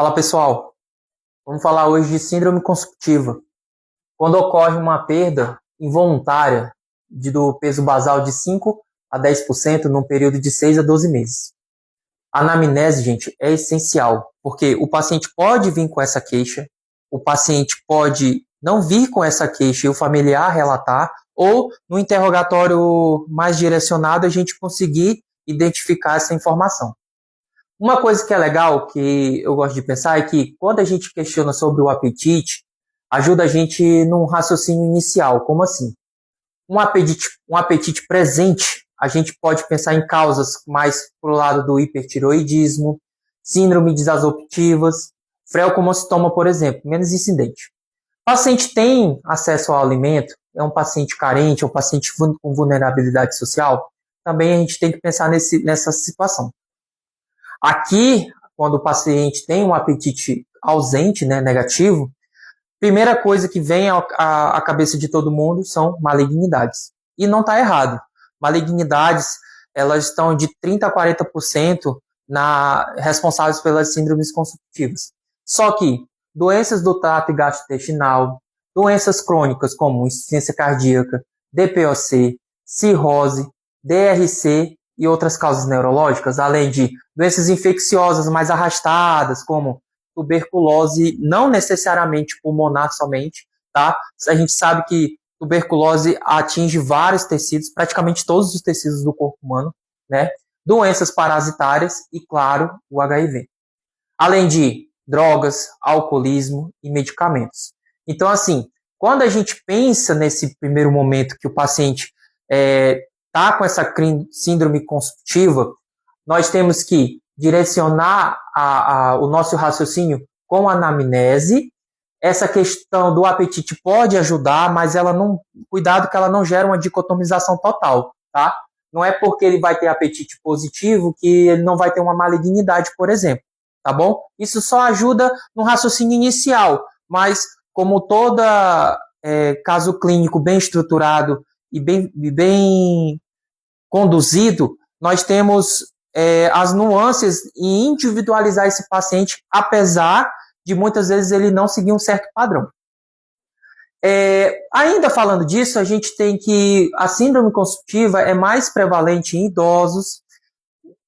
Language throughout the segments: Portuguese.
Fala pessoal, vamos falar hoje de síndrome consumptiva, quando ocorre uma perda involuntária do peso basal de 5 a 10% num período de 6 a 12 meses. A anamnese, gente, é essencial, porque o paciente pode vir com essa queixa, o paciente pode não vir com essa queixa e o familiar relatar, ou no interrogatório mais direcionado a gente conseguir identificar essa informação. Uma coisa que é legal, que eu gosto de pensar, é que quando a gente questiona sobre o apetite, ajuda a gente num raciocínio inicial. Como assim? Um apetite presente, a gente pode pensar em causas mais pro lado do hipertiroidismo, síndrome de desoptivas, freocomocitoma, por exemplo, menos incidente. O paciente tem acesso ao alimento, é um paciente carente, é um paciente com vulnerabilidade social, também a gente tem que pensar nessa situação. Aqui, quando o paciente tem um apetite ausente, né, negativo, primeira coisa que vem à cabeça de todo mundo são malignidades. E não está errado. Malignidades, elas estão de 30% a 40% responsáveis pelas síndromes consumptivas. Só que doenças do trato gastrointestinal, doenças crônicas como insuficiência cardíaca, DPOC, cirrose, DRC e outras causas neurológicas, além de doenças infecciosas mais arrastadas, como tuberculose, não necessariamente pulmonar somente, tá? A gente sabe que tuberculose atinge vários tecidos, praticamente todos os tecidos do corpo humano, né? Doenças parasitárias e, claro, o HIV. Além de drogas, alcoolismo e medicamentos. Então, assim, quando a gente pensa nesse primeiro momento que o paciente está com essa síndrome consumptiva, nós temos que direcionar o nosso raciocínio com a anamnese. Essa questão do apetite pode ajudar, mas cuidado que ela não gera uma dicotomização total, tá? Não é porque ele vai ter apetite positivo que ele não vai ter uma malignidade, por exemplo, tá bom? Isso só ajuda no raciocínio inicial, mas como todo caso clínico bem estruturado e bem conduzido, nós temos as nuances e individualizar esse paciente, apesar de muitas vezes ele não seguir um certo padrão. Ainda falando disso, a gente tem que a síndrome consumptiva é mais prevalente em idosos,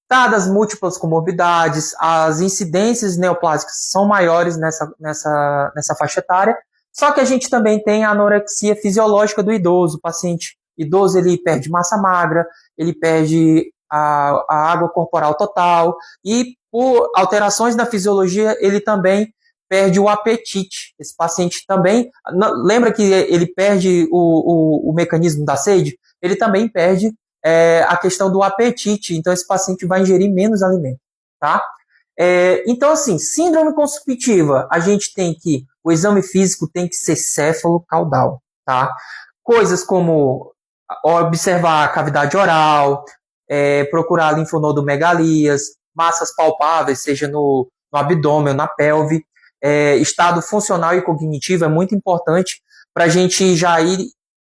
dadas múltiplas comorbidades, as incidências neoplásicas são maiores nessa faixa etária, só que a gente também tem a anorexia fisiológica do idoso. O paciente idoso ele perde massa magra, ele perde a água corporal total e por alterações na fisiologia ele também perde o apetite. Esse paciente também, lembra que ele perde o mecanismo da sede? Ele também perde a questão do apetite, então esse paciente vai ingerir menos alimento, tá? Então, assim, síndrome consumptiva, a gente tem que, o exame físico tem que ser céfalo-caudal, tá? Coisas como observar a cavidade oral, procurar linfonodomegalias, massas palpáveis, seja no abdômen ou na pelve, estado funcional e cognitivo é muito importante para a gente já ir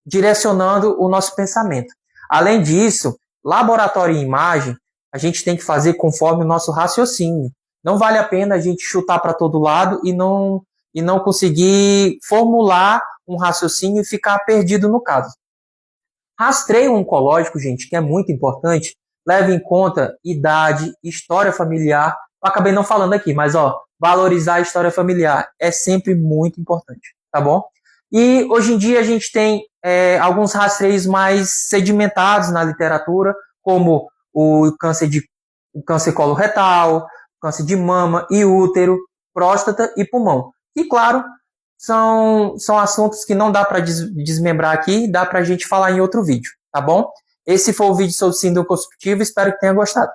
direcionando o nosso pensamento. Além disso, laboratório e imagem, a gente tem que fazer conforme o nosso raciocínio. Não vale a pena a gente chutar para todo lado e não conseguir formular um raciocínio e ficar perdido no caso. Rastreio oncológico, gente, que é muito importante, leva em conta idade, história familiar. Eu acabei não falando aqui, mas valorizar a história familiar é sempre muito importante, tá bom? E hoje em dia a gente tem alguns rastreios mais sedimentados na literatura, como o câncer coloretal, câncer de mama e útero, próstata e pulmão. E claro, são assuntos que não dá para desmembrar aqui, dá para a gente falar em outro vídeo, tá bom? Esse foi o vídeo sobre síndrome consumptiva, espero que tenha gostado.